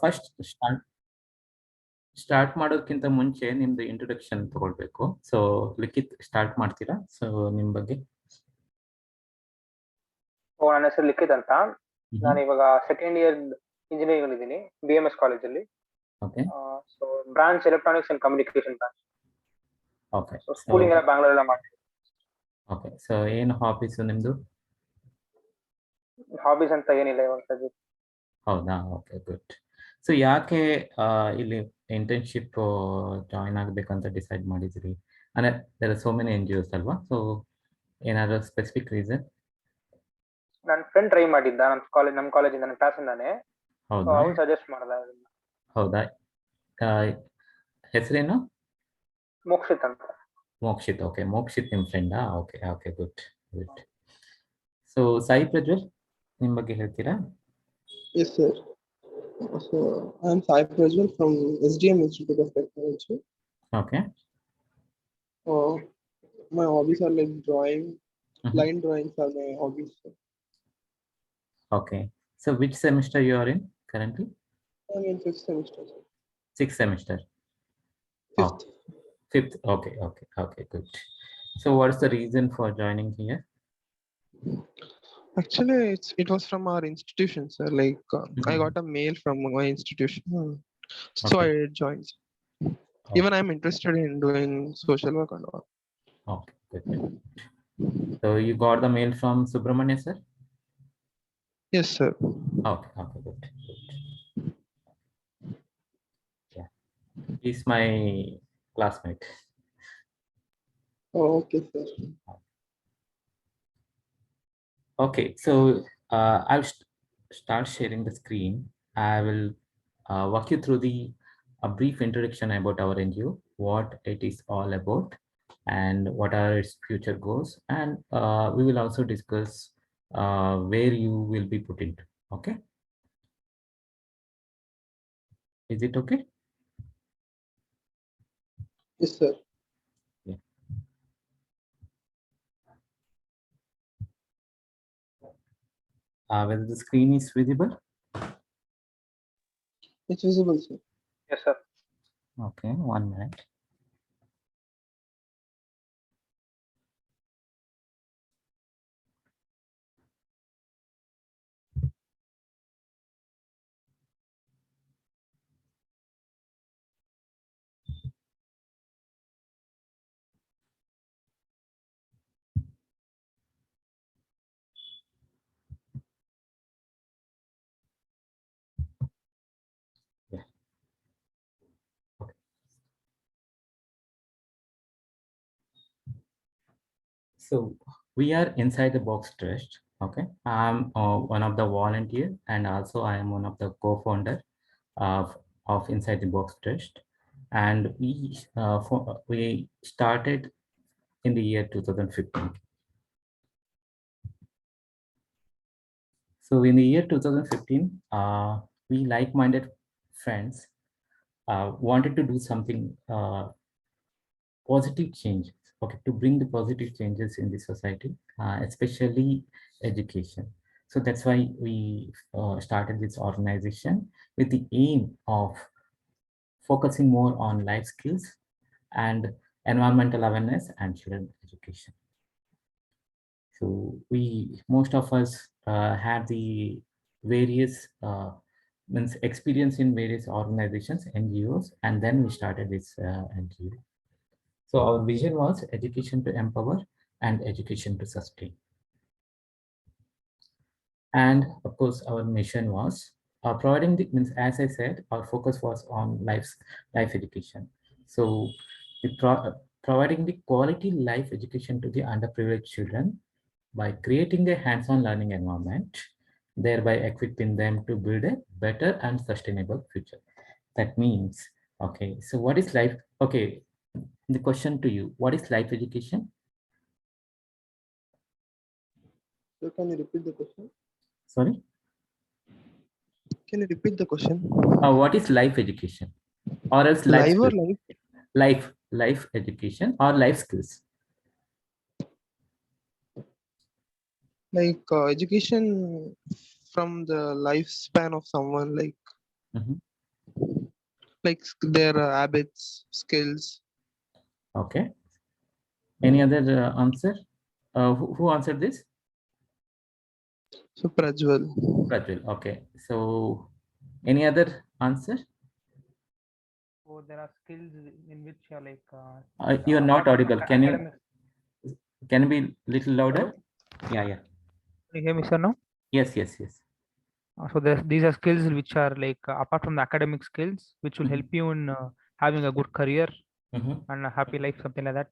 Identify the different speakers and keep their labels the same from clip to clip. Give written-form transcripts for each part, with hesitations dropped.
Speaker 1: First start ಮಾಡೋದಕ್ಕಿಂತ ಮುಂಚೆ ನಿಮ್ದು ಇಂಟ್ರೊಡಕ್ಷನ್ ತಗೊಳ್ಬೇಕು. ಸೊ ಲಿಖಿತ್ ಸ್ಟಾರ್ಟ್ ಮಾಡ್ತೀರಾ? ಸೊ ನಿಮ್ ಬಗ್ಗೆ.
Speaker 2: ನನ್ನ ಹೆಸರು ಲಿಖಿತ್ ಅಂತ. ನಾನು ಇವಾಗ ಸೆಕೆಂಡ್ ಇಯರ್ ಇಂಜಿನಿಯರಿಂಗ್ ಇದ್ದೀನಿ BMS ಕಾಲೇಜಲ್ಲಿ.
Speaker 1: Okay.
Speaker 2: So branch electronics and communication branch.
Speaker 1: Okay.
Speaker 2: So schooling ಎಲ್ಲ ಬ್ಯಾಂಗ್ಳೂರೆಲ್ಲ ಮಾಡ್ತೀನಿ.
Speaker 1: ಓಕೆ. ಸೊ ಏನು ಹಾಬೀಸ್ ನಿಮ್ದು?
Speaker 2: ಹಾಬೀಸ್ ಅಂತ ಏನಿಲ್ಲ ಇವಾಗ ಸದ್ಯಕ್ಕೆ.
Speaker 1: ಹೌದಾ? Okay, good. ಸೊ ಯಾಕೆ ಇಲ್ಲಿ ಇಂಟರ್ನ್ಶಿಪ್ ಜಾಯಿನ್ ಆಗಬೇಕಂತ ಡಿಸೈಡ್ ಮಾಡಿದ್ರಿ? ಅಂದ್ರೆ there are so many NGOs ಅಲ್ವಾ? ಸೊ ಏನಾದ್ರು ಸ್ಪೆಸಿಫಿಕ್ ರೀಸನ್?
Speaker 2: ನನ್ನ ಫ್ರೆಂಡ್ ಟ್ರೈ ಮಾಡಿದ್ದ ನಮ್ಮ ಕಾಲೇಜಿಂದ, ನನ್ನ ಕ್ಲಾಸಿಂದಾನೆ.
Speaker 1: ಹೌದಾ?
Speaker 2: ಅವ್ನು ಸಜೆಸ್ಟ್ ಮಾಡ್ದ.
Speaker 1: ಹೌದಾ? ಹೆಸರೇನು?
Speaker 2: ಮೋಕ್ಷಿತ್ ಅಂತ.
Speaker 1: ಮೋಕ್ಷಿತ್. ಓಕೆ, ಮೋಕ್ಷಿತ್ ನಿಮ್ಮ ಫ್ರೆಂಡಾ? Okay okay, good good. So Sai Prajwal, ನಿಮ್ಮ ಬಗ್ಗೆ ಹೇಳ್ತೀರಾ?
Speaker 3: Yes, sir. So I'm Sai Prajwal from SDM Institute of Technology.
Speaker 1: Okay.
Speaker 3: My hobbies are like drawing. Line drawings are my hobbies.
Speaker 1: Okay. So which semester you are in currently?
Speaker 3: I'm in 5th semester. Sir.
Speaker 1: 6th semester.
Speaker 3: 5th.
Speaker 1: Oh, 5th. Okay, okay, okay, good. So what's the reason for joining here?
Speaker 3: Actually, it was from our institution, sir. Like I got a mail from my institution, so I joined. Okay. Even I'm interested in doing social work and all.
Speaker 1: Okay, good. So you got the mail from Subramanya, sir?
Speaker 3: Yes, sir.
Speaker 1: Okay, okay, good, good. Yeah, he's my classmate.
Speaker 3: Oh, okay, sir.
Speaker 1: Okay, so I'll start sharing the screen. I will walk you through a brief introduction about our NGO, what it is all about, and what are its future goals. And we will also discuss where you will be put into. Okay? Is it okay?
Speaker 3: Yes, sir.
Speaker 1: Yeah. Whether the screen is visible?
Speaker 3: It's visible, sir.
Speaker 2: Yes, sir.
Speaker 1: Okay, 1 minute. So we are Inside the Box Trust. Okay, I'm one of the volunteers, and also I am one of the co-founder of Inside the Box Trust. And we started in the year 2015. So in the year 2015, we like-minded friends wanted to do something positive changes. Okay, to bring the positive changes in the society, especially education. So that's why we started this organization with the aim of focusing more on life skills and environmental awareness and children education. So most of us had the various means experience in various organizations, NGOs, and then we started this NGO. So our vision was education to empower and education to sustain. And of course, our mission was providing the, means, as I said, our focus was on life education. So providing the quality life education to the underprivileged children by creating a hands-on learning environment, thereby equipping them to build a better and sustainable future. That means, okay, so what is life? Okay, the question to you, what is life education?
Speaker 3: So can you repeat the question?
Speaker 1: Sorry?
Speaker 3: Can you repeat the question?
Speaker 1: What is life education? Or else life education or life skills?
Speaker 3: Like education from the lifespan of someone, like Like their habits, skills.
Speaker 1: Okay. Any other answer? Who answered this?
Speaker 3: So Prajwal.
Speaker 1: Prajwal. Okay. So any other answer?
Speaker 2: So there are skills in which
Speaker 1: You are not
Speaker 2: apart from
Speaker 1: audible.
Speaker 2: academics.
Speaker 1: Can you be little louder?
Speaker 2: Hello?
Speaker 1: Yeah, yeah.
Speaker 2: Can you hear me, sir? Now?
Speaker 1: Yes, yes, yes.
Speaker 2: So these are skills which are apart from the academic skills, which will help you in having a good career and a happy life, something like that.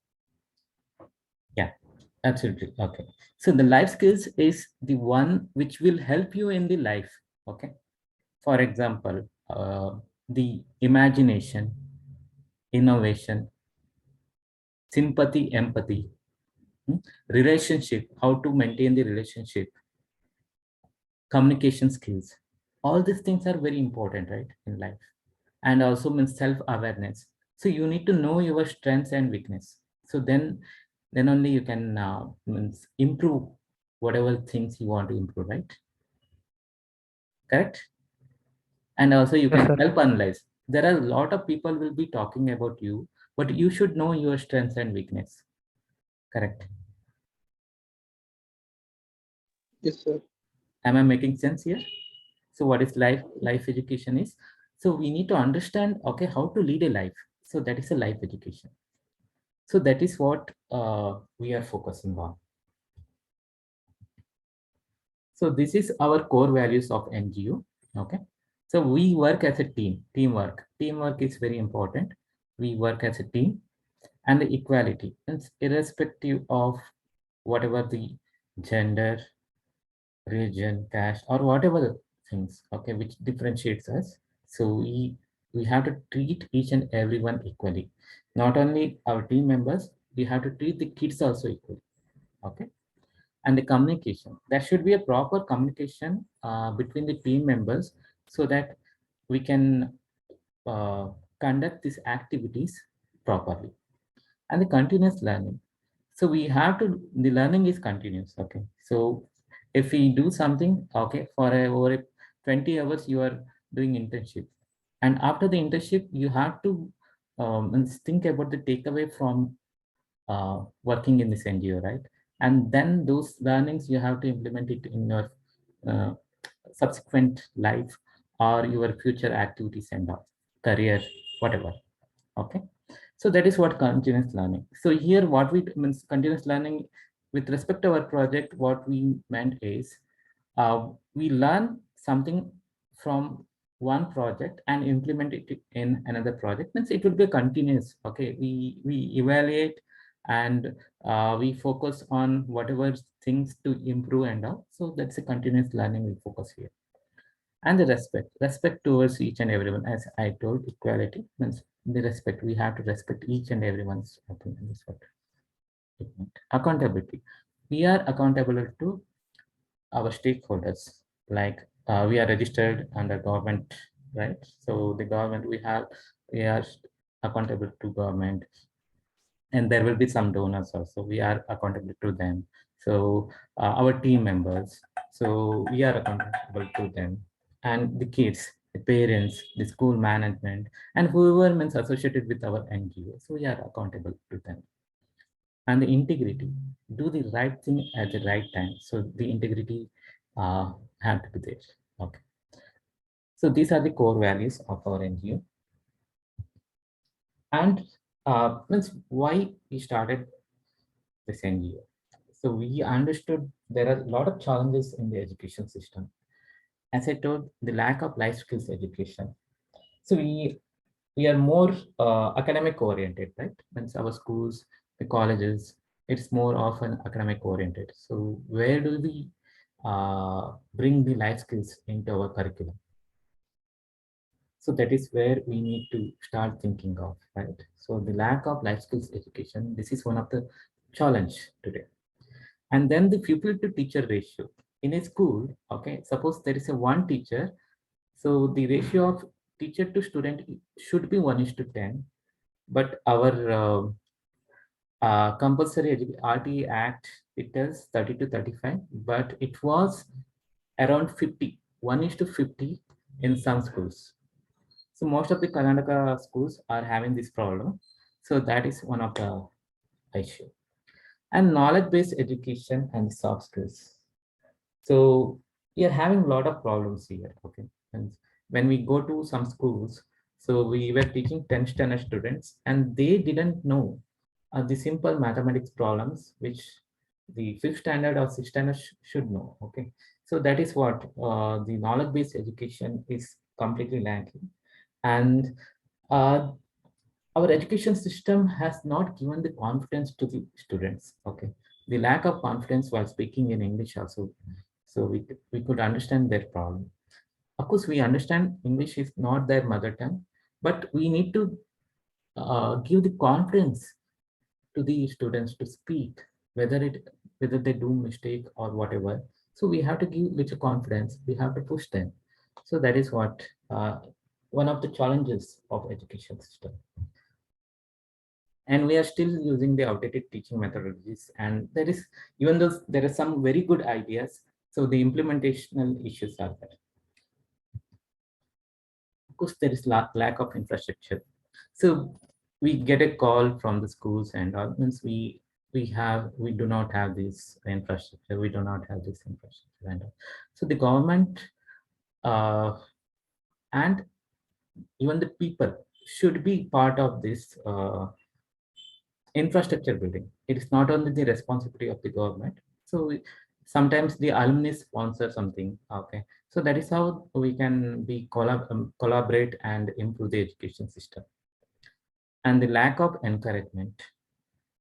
Speaker 1: Yeah, absolutely. Okay. So the life skills is the one which will help you in the life. Okay. For example, the imagination, innovation, sympathy, empathy, relationship, how to maintain the relationship, communication skills. All these things are very important, right, in life. And also means self-awareness. So you need to know your strengths and weakness. So then only you can means improve whatever things you want to improve, right? Correct? And also you
Speaker 2: Yes,
Speaker 1: can
Speaker 2: sir.
Speaker 1: self-analyze. There are a lot of people will be talking about you, but you should know your strengths and weakness. Correct?
Speaker 3: Yes, sir.
Speaker 1: Am I making sense here? So what is life education is? So we need to understand, okay, how to lead a life. So that is a life education. So that is what we are focusing on. So this is our core values of NGO. Okay. So we work as a team, teamwork. Teamwork is very important. We work as a team, and the equality, it's irrespective of whatever the gender, religion, caste, or whatever the things, okay, which differentiates us. So we have to treat each and everyone equally. Not only our team members, we have to treat the kids also equally. Okay. And the communication, there should be a proper communication between the team members so that we can conduct these activities properly. And the continuous learning, so we have to, the learning is continuous. Okay, so if we do something, okay, for over 20 hours you are doing internship, and after the internship you have to think about the takeaway from working in this NGO, right? And then those learnings you have to implement it in your uh, subsequent life or your future activities and all, career, whatever. Okay, so that is what continuous learning. So here what we means continuous learning with respect to our project, what we meant is we learn something from one project and implement it in another project, means it will be continuous. Okay, we evaluate and we focus on whatever things to improve and all. So that's a continuous learning we focus here. And the respect towards each and everyone, as I told, equality means the respect, we have to respect each and everyone's opinion. Is what it meant. Accountability, we are accountable to our stakeholders, like we are registered under government, right? So the government, we are accountable to government, and there will be some donors also, we are accountable to them. So our team members, so we are accountable to them, and the kids, the parents, the school management, and whoever means associated with our NGO, so we are accountable to them. And the integrity, do the right thing at the right time, so the integrity have to be there. Okay, so these are the core values of our NGO. And means why we started this NGO. So we understood there are a lot of challenges in the education system. As I told, the lack of life skills education. So we are more academic oriented, right? Means our schools, the colleges, it's more often academic oriented. So where do we bring the life skills into our curriculum? So that is where we need to start thinking of, right? So the lack of life skills education, this is one of the challenge today. And then the pupil to teacher ratio in a school. Okay, suppose there is a one teacher, so the ratio of teacher to student should be 1:10. But our compulsory RT Act, it tells 30 to 35, but it was around 50, 1:50 in some schools. So most of the Karnataka schools are having this problem. So that is one of the issue. And knowledge-based education and soft skills. So we are having a lot of problems here. Okay. And when we go to some schools, so we were teaching 10th standard students and they didn't know the simple mathematics problems, which the fifth standard or sixth standard should know. Okay. So that is what the knowledge-based education is completely lacking. And uh, our education system has not given the confidence to the students. Okay. The lack of confidence while speaking in English also. So we could understand their problem. Of course, we understand English is not their mother tongue, but we need to give the confidence to the students to speak, whether they do mistake or whatever. So we have to give little confidence. We have to push them. So that is what one of the challenges of education system. And we are still using the outdated teaching methodologies. And there is, even though there are some very good ideas, so the implementational issues are there. Of course, there is lack of infrastructure. So we get a call from the schools and all means we do not have this infrastructure. We do not have this infrastructure and all. So the government and even the people should be part of this infrastructure building. It is not only the responsibility of the government. So sometimes the alumni sponsor something. Okay, so that is how we can be collaborate and improve the education system. And the lack of encouragement.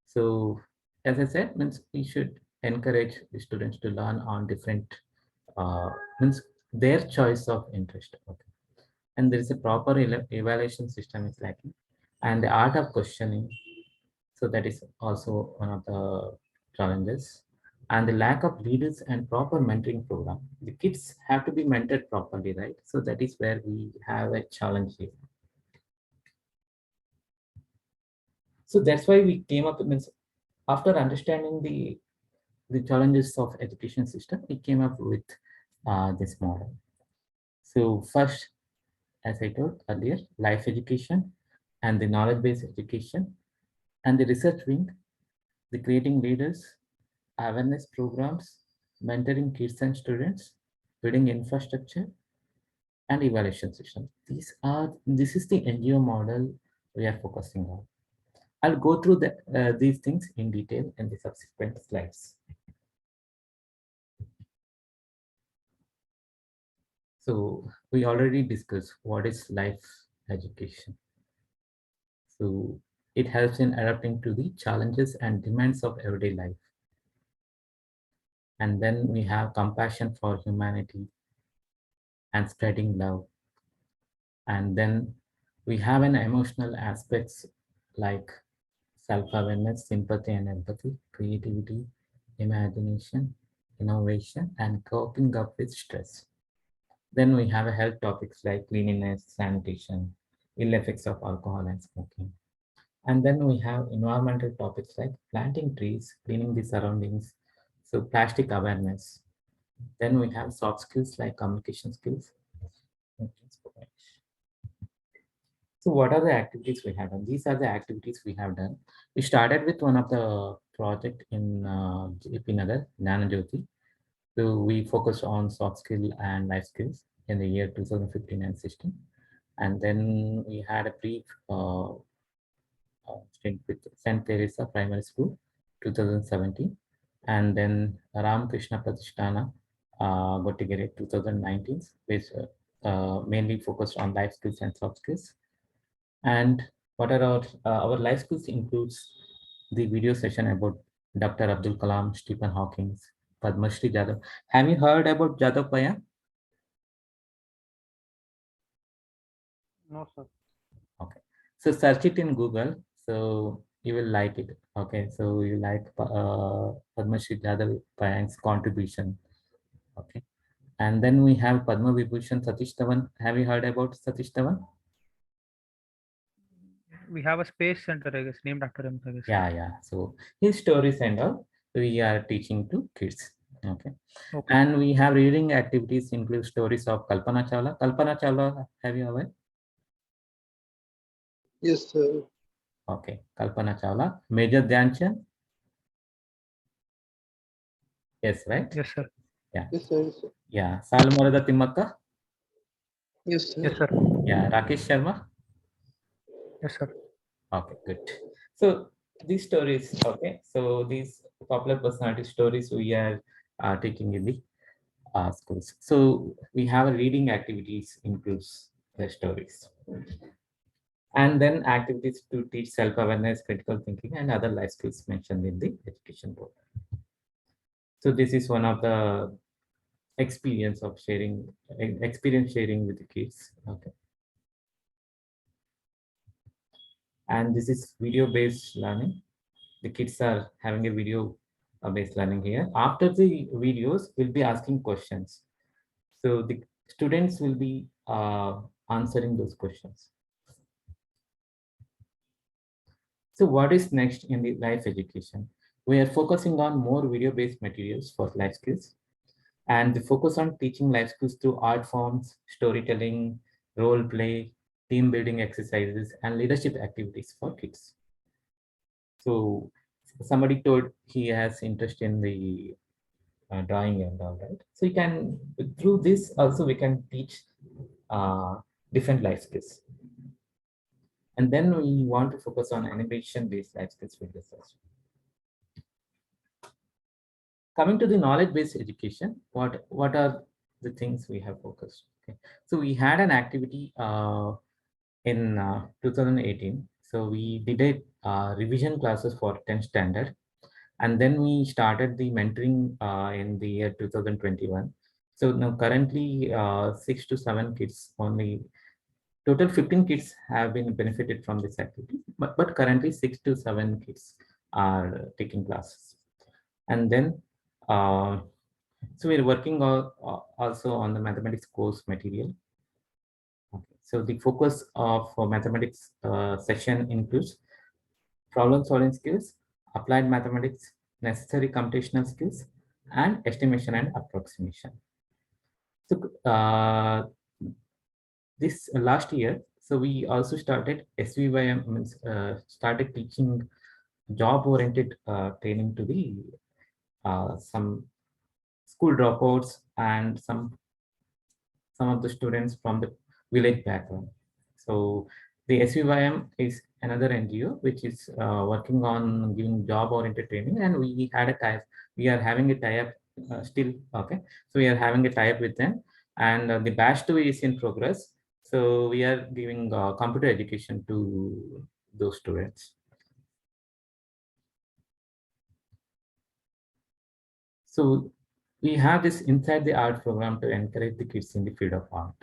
Speaker 1: So as I said, means we should encourage the students to learn on different means their choice of interest. Okay. And there is a proper evaluation system is lacking, and the art of questioning. So that is also one of the challenges. And the lack of leaders and proper mentoring program. The kids have to be mentored properly, right? So that is where we have a challenge here. So that's why we came up with, after understanding the challenges of education system, we came up with this model. So first, as I told earlier, life education and the knowledge-based education and the research wing, the creating leaders, awareness programs, mentoring kids and students, building infrastructure, and evaluation system. This is the NGO model we are focusing on. I'll go through these things in detail in the subsequent slides. So we already discussed what is life education. So it helps in adapting to the challenges and demands of everyday life. And then we have compassion for humanity and spreading love. And then we have an emotional aspects like self-awareness, sympathy and empathy, creativity, imagination, innovation, and coping up with stress. Then we have a health topics like cleanliness, sanitation, ill effects of alcohol and smoking. And then we have environmental topics like planting trees, cleaning the surroundings, so plastic awareness. Then we have soft skills like communication skills. So what are the activities we have done? These are the activities we have done. We started with one of the project in JP Nagar, Nanajyoti. So we focused on soft skill and life skills in the year 2015 and 16. And then we had a brief stint with St. Teresa Primary School, 2017. And then Ramakrishna Pratishtana, Gottigere, 2019, which mainly focused on life skills and soft skills. And what are our life skills includes the video session about Dr. Abdul Kalam, Stephen Hawking, Padma Shri Jadhav. Have you heard about Jadhav Paya?
Speaker 2: No, sir.
Speaker 1: Okay. So search it in Google. So you will like it. Okay. So you like Padma Shri Jadhav Paya's contribution. Okay. And then we have Padma Vibhushan Satish Dhawan. Have you heard about Satish Dhawan?
Speaker 2: We have a space center, I guess, named after him, I guess.
Speaker 1: Yeah. So his stories and all we are teaching to kids. Okay.
Speaker 2: Okay.
Speaker 1: And we have reading activities include stories of Kalpana Chawla. Kalpana Chawla, have you ever?
Speaker 3: Yes, sir.
Speaker 1: Okay, Kalpana Chawla. Major Dhyan Chand? Yes, right?
Speaker 2: Yes, sir.
Speaker 1: Yeah.
Speaker 3: Yes, sir. Yes, sir.
Speaker 1: Yeah. Salmarada Timmakka?
Speaker 3: Yes, sir.
Speaker 2: Yes, sir.
Speaker 1: Yeah. Rakesh Sharma?
Speaker 2: Yes, sir.
Speaker 1: Okay, good. So these stories, okay. So these popular personality stories we are taking in the schools. So we have a reading activities includes the stories. And then activities to teach self-awareness, critical thinking, and other life skills mentioned in the education board. So this is one of the experience sharing with the kids. Okay. And this is video-based learning. The kids are having a video based learning here. After the videos, we'll be asking questions. So the students will be answering those questions. So what is next in the life education? We are focusing on more video-based materials for life skills, and the focus on teaching life skills through art forms, storytelling, role play, team building exercises, and leadership activities for kids. So somebody told he has interest in the drawing and all that. So you can, through this also we can teach uh, different life skills. And then we want to focus on animation based life skills with this as well. Coming to the knowledge based education, what are the things we have focused? Okay. So we had an activity in 2018. So we did a revision classes for 10th standard, and then we started the mentoring in the year 2021. So now currently 6 to 7 kids only, total 15 kids have been benefited from this activity, but currently 6 to 7 kids are taking classes. And then so we're working also on the mathematics course material. Okay. So the focus of mathematics session includes problem solving skills, applied mathematics, necessary computational skills, and estimation and approximation. So this last year, so we also started SVYM, means started teaching job-oriented training to the some school dropouts and some of the students from the village background. So the SVYM is another NGO which is working on giving job-oriented training, and we had a tie. We are having a tie-up still. Okay, so we are having a tie-up with them, and the batch 2 is in progress. So we are giving computer education to those students. So we have this inside the art program to encourage the kids in the field of art.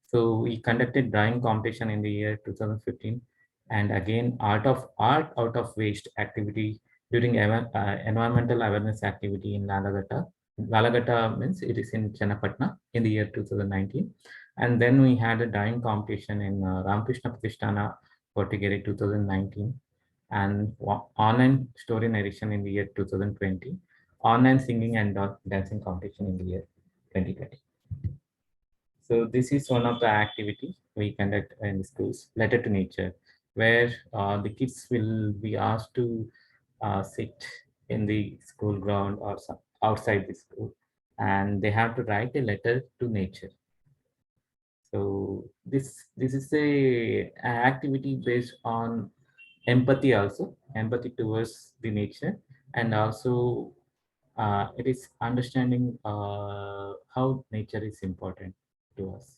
Speaker 1: So we conducted drawing competition in the year 2015, and again art out of waste activity during environmental awareness activity in Lalagata. Lalagata means it is in Chennapatna in the year 2019, and then we had a drawing competition in Ramakrishna Pratishtana, Portigere 2019, and online story narration in the year 2020, online singing and dancing competition in the year 2020. So this is one of the activities we conduct in the schools, Letter to Nature, where the kids will be asked to sit in the school ground or outside the school, and they have to write a letter to nature. So this is an activity based on empathy also, empathy towards the nature, and also it is understanding how nature is important to us.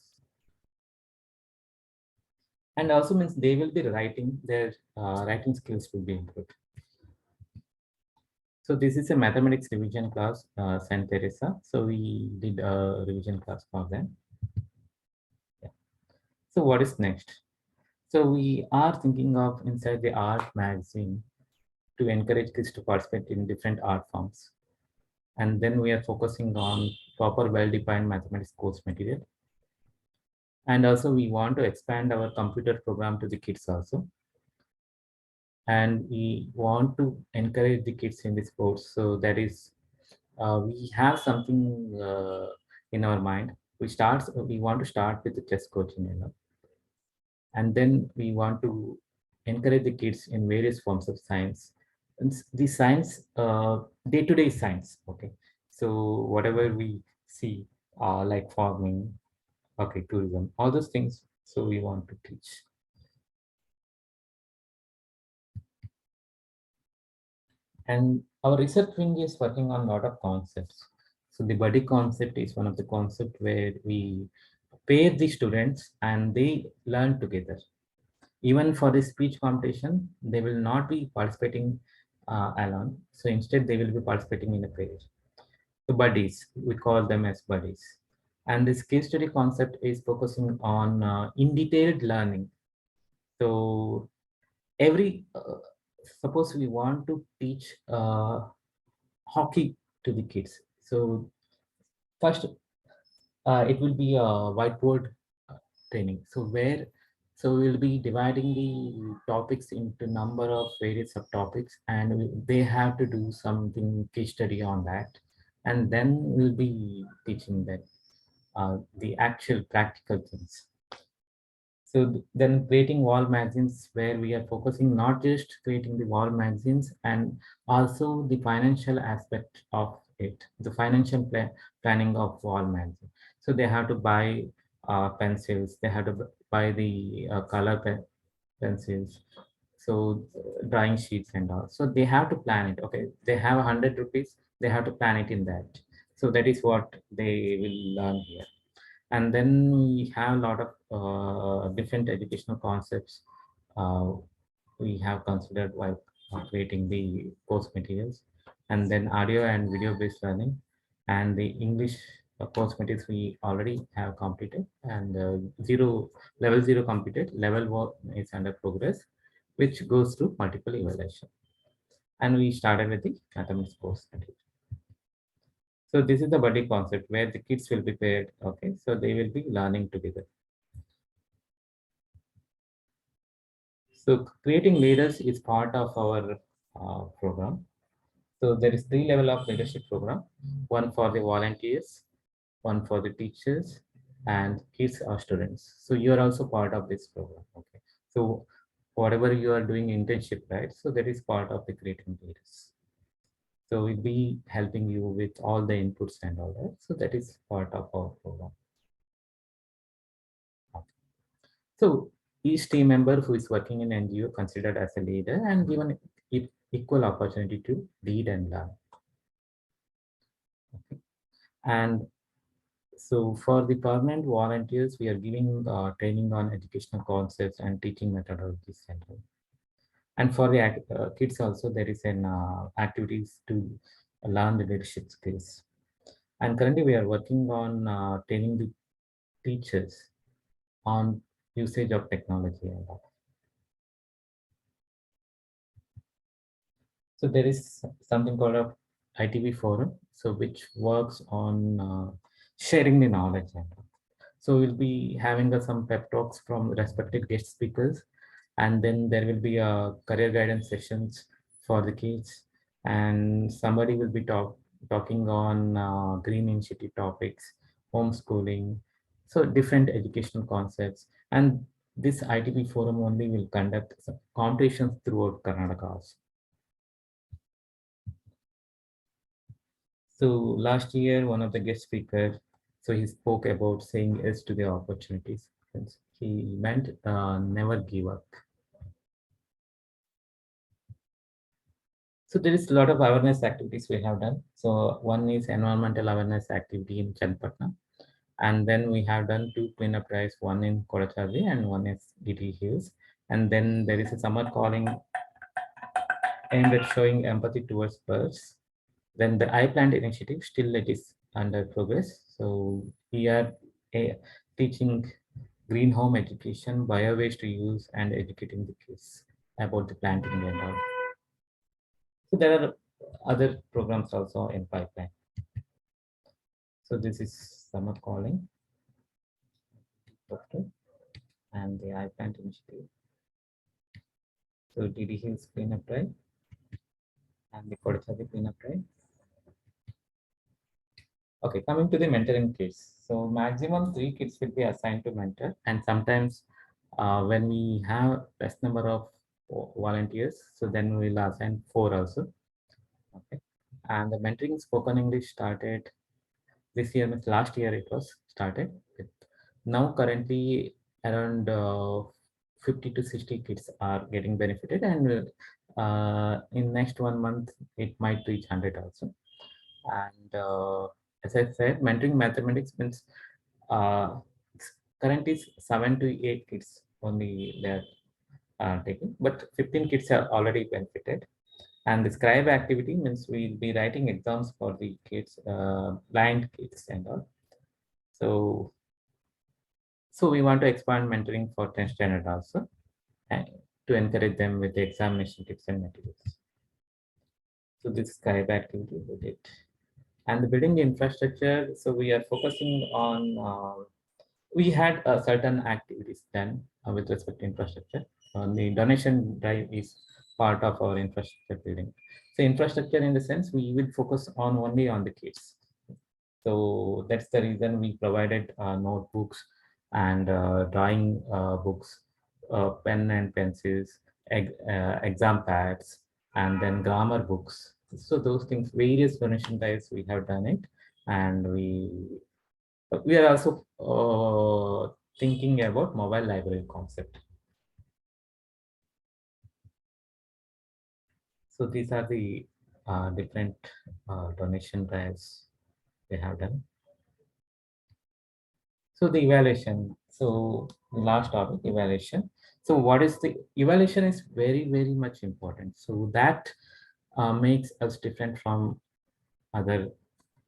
Speaker 1: And also means they will be writing, their writing skills will be improved. So this is a mathematics revision class, Saint Teresa. So we did a revision class for them. Yeah. So what is next? So we are thinking of inside the art magazine to encourage kids to participate in different art forms. And then we are focusing on proper well-defined mathematics course material. And also we want to expand our computer program to the kids also. And we want to encourage the kids in the sports. So that is, we have something in our mind. We want to start with the chess coaching. And then we want to encourage the kids in various forms of science. And the science, day-to-day science, okay? So whatever we see, like farming, okay, tourism, all those things, so we want to teach. And our research wing is working on a lot of concepts. So the buddy concept is one of the concepts where we pair the students and they learn together. Even for the speech competition, they will not be participating alone. So instead, they will be participating in a pair. So buddies, we call them as buddies. And this case study concept is focusing on in detailed learning. So every suppose we want to teach hockey to the kids. So first, it will be a whiteboard training. So we'll be dividing the topics into number of various subtopics, and they have to do something case study on that, and then we'll be teaching them the actual practical things. So then creating wall magazines where we are focusing not just creating the wall magazines and also the financial aspect of it, the financial planning of wall magazine. So they have to buy pencils, they have to buy the color pencils, so drawing sheets and all. So they have to plan it. Okay, they have 100 rupees, they have to plan it in that. So that is what they will learn here. And then we have a lot of different educational concepts uh, we have considered while creating the course materials, and then audio and video based learning, and the English course materials we already have completed, and level 0 completed, level 1 is under progress, which goes through multiple evaluation. And we started with the mathematics course material. So this is the buddy concept where the kids will be paired. Okay, so they will be learning together. So creating leaders is part of our program. So there is 3 level of leadership program: one for the volunteers, one for the teachers, and kids or students. So you are also part of this program. Okay. So whatever you are doing internship, right? So that is part of the creating leaders. So we'll be helping you with all the inputs and all that. So that is part of our program. So each team member who is working in NGO considered as a leader and given equal opportunity to lead and learn. Okay. And so for the permanent volunteers, we are giving training on educational concepts and teaching methodologies. And for the kids also, there is an activities to learn the leadership skills. And currently we are working on training the teachers on usage of technology and all. So there is something called a ITB forum, so which works on sharing the knowledge. So we'll be having some pep talks from respected guest speakers, and then there will be a career guidance sessions for the kids, and somebody will be talking on green initiative topics, homeschooling, so different educational concepts. And this ITB forum only will conduct some competitions throughout Karnataka. So last year, one of the guest speakers, so he spoke about saying yes to the opportunities. He meant never give up. So there is a lot of awareness activities we have done. So one is environmental awareness activity in Chenpatna. And then we have done 2 cleanup drives, one in Kodachadi and one is Giti Hills. And then there is a summer calling aimed at showing empathy towards birds. Then the iPlant initiative, still it is under progress. So we are teaching green home education, bio waste to use, and educating the kids about the planting and all. So there are other programs also in pipeline. So this is summer calling, okay, and the iPlant initiative. So DD Hills cleanup drive and the Kodachadi cleanup drive. Okay, coming to the mentoring kids. So maximum 3 kids will be assigned to mentor, and sometimes When we have less number of volunteers, so then we will assign 4 also. Okay. And the mentoring spoken English started this year, means last year it was started. Now currently around 50 to 60 kids are getting benefited, and in next 1 month it might reach 100 also. And as I said, mentoring mathematics means uh, currently 7 to 8 kids only they're taking, but 15 kids are already benefited. And the scribe activity means we'll be writing exams for the kids, blind kids and all. So we want to expand mentoring for 10th standard also, and to encourage them with the examination tips and materials. So this scribe activity we did. And the building the infrastructure, so we are focusing on, we had certain activities done with respect to infrastructure. The donation drive is part of our infrastructure building. So infrastructure in the sense we will focus on only on the kids. So that's the reason we provided notebooks and drawing books, pen and pencils, exam pads, and then grammar books. So those things, various donation drives we have done it, and we are also thinking about mobile library concept. So these are the different donation drives we have done. So the evaluation. So the last topic, evaluation. So what is the evaluation is very, very much important. So that makes us different from other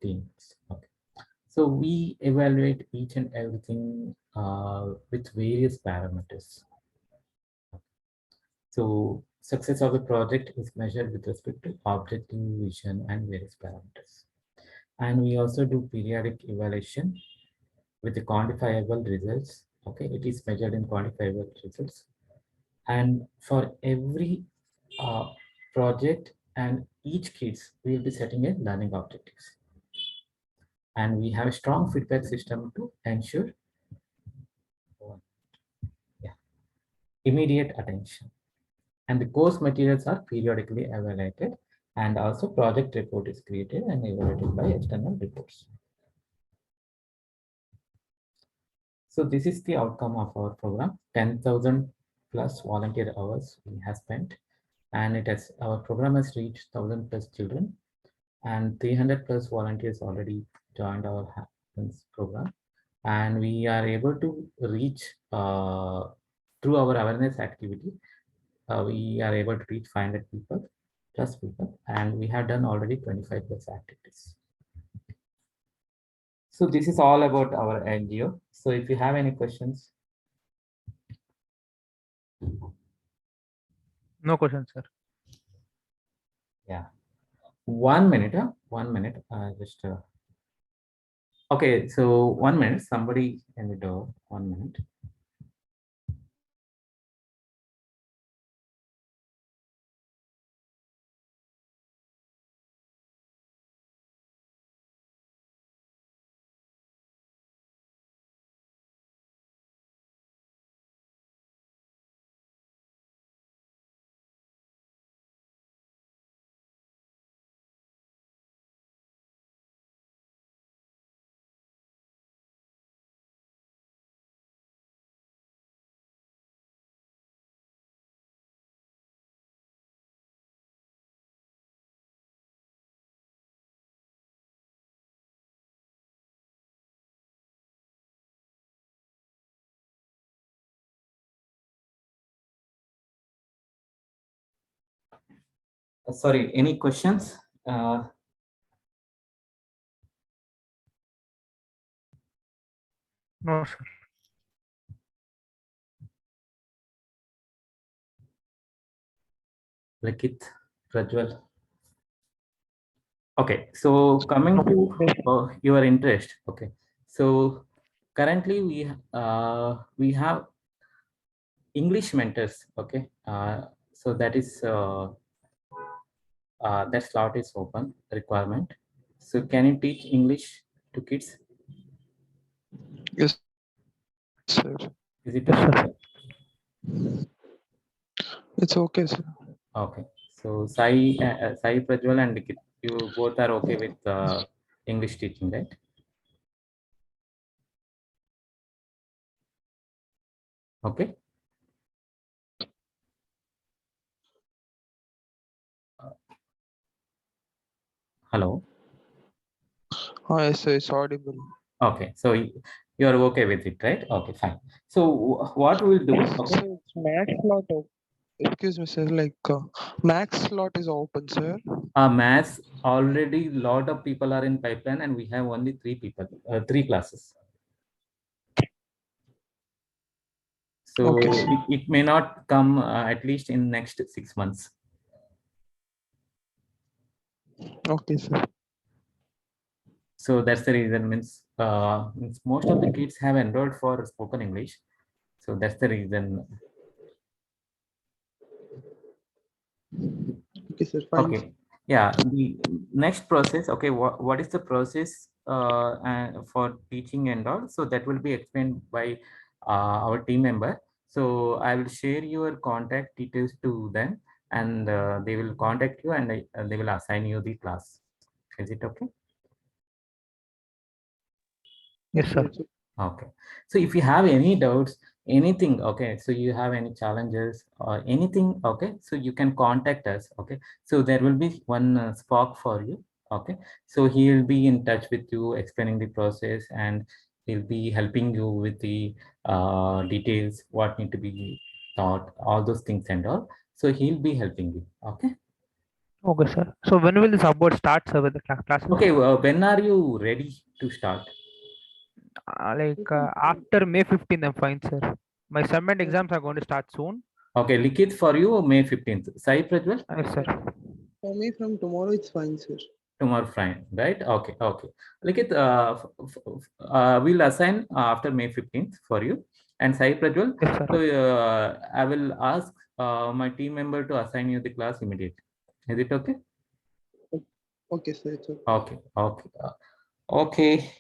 Speaker 1: teams. Okay. So we evaluate each and everything with various parameters. So success of the project is measured with respect to objective, vision, and various parameters. And we also do periodic evaluation with the quantifiable results. Okay, it is measured in quantifiable results. And for every uh, project and each kids, we will be setting a learning objectives. And we have a strong feedback system to ensure yeah, immediate attention. And the course materials are periodically evaluated, and also project report is created and evaluated by external reports. So this is the outcome of our program. 10,000 plus volunteer hours we have spent, and it has, our program has reached 1,000 plus children, and 300 plus volunteers already joined our Happens program. And we are able to reach through our awareness activity. We are able to reach 500 people plus people, and we have done already 25 plus activities. So this is all about our NGO. So if you have any questions.
Speaker 2: No questions, sir.
Speaker 1: Yeah. 1 minute, 1 minute. Just okay. So 1 minute. Somebody in the door. 1 minute. Sorry. Any questions?
Speaker 2: No, sir.
Speaker 1: Likit, Prajwal. Okay, so coming to your interest. Okay, so currently we have English mentors. Okay, so that is that slot is open requirement. So can you teach English to kids?
Speaker 3: Yes, sir.
Speaker 1: Is it
Speaker 2: Yes,
Speaker 1: okay?
Speaker 2: sir.
Speaker 3: It's okay, sir.
Speaker 1: Okay. So Sai, Sai Prajwal and Likith, you both are okay with English teaching, right? Okay. Hello.
Speaker 3: Oh, yes, sir. It's audible.
Speaker 1: Okay. So you are okay with it, right? Okay, fine. So what we'll do? Okay.
Speaker 3: So it's max slot. Excuse me, sir. Like max slot is open, sir.
Speaker 1: Maths already lot of people are in pipeline, and we have only 3 people, 3 classes. So
Speaker 3: Okay,
Speaker 1: it may not come at least in next 6 months.
Speaker 3: okay, sir.
Speaker 1: So that's the reason. Means most of the kids have enrolled for spoken English. So that's the reason.
Speaker 3: Okay, sir. Fine.
Speaker 1: Okay. Yeah. The next process. Okay. What is the process for teaching and all? So that will be explained by our team member. So I will share your contact details to them, and they will contact you, and they will assign you the class. Is it okay?
Speaker 2: Yes, sir.
Speaker 1: Okay. So if you have any doubts, anything, okay, so you have any challenges or anything, okay, so you can contact us. Okay. So there will be one Spock for you. Okay. So he will be in touch with you, explaining the process, and he'll be helping you with the details, what need to be taught, all those things and all. So he'll be helping you. Okay.
Speaker 2: Okay, sir. So when will this upward start, sir, with the classes?
Speaker 1: Okay. When are you ready to start?
Speaker 2: After May 15th, I'm fine, sir. My summit exams are going to start soon.
Speaker 1: Okay. Likith for you, May 15th. Sai Prajwal?
Speaker 2: Yes, sir.
Speaker 3: For me, from tomorrow, it's fine, sir.
Speaker 1: Tomorrow, fine, right? Okay, okay. Likith, we'll assign after May 15th for you. And Sai Prajwal,
Speaker 2: Yes, sir.
Speaker 1: so I will ask my team member to assign you the class immediately. Is it okay?
Speaker 3: Okay, sir. It's okay.
Speaker 1: Okay, okay. Okay,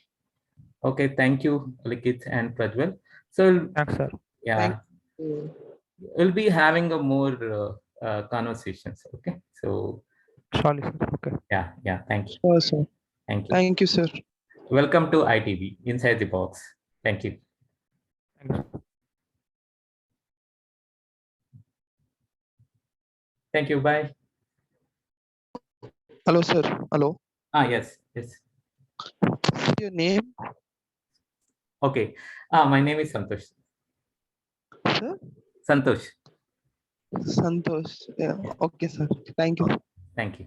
Speaker 1: okay. Thank you, Likith and Prajwal. So,
Speaker 2: Thanks, sir.
Speaker 1: yeah,
Speaker 3: Thank you.
Speaker 1: we'll be having a more conversations. Okay, so
Speaker 2: Surely, sir. Okay.
Speaker 1: yeah, yeah. Thank you,
Speaker 3: Sure, sir.
Speaker 1: thank you.
Speaker 3: Thank you, sir.
Speaker 1: Welcome to ITB Inside the Box. Thank you.
Speaker 2: Thank you.
Speaker 1: Thank you. Bye.
Speaker 3: Hello, sir. Hello.
Speaker 1: Yes, yes.
Speaker 3: What's your name,
Speaker 1: Okay. My name is Santosh.
Speaker 3: sir?
Speaker 1: Santosh.
Speaker 3: Santosh. Yeah.
Speaker 1: Yeah.
Speaker 3: Okay, sir. Thank you.
Speaker 1: Thank you.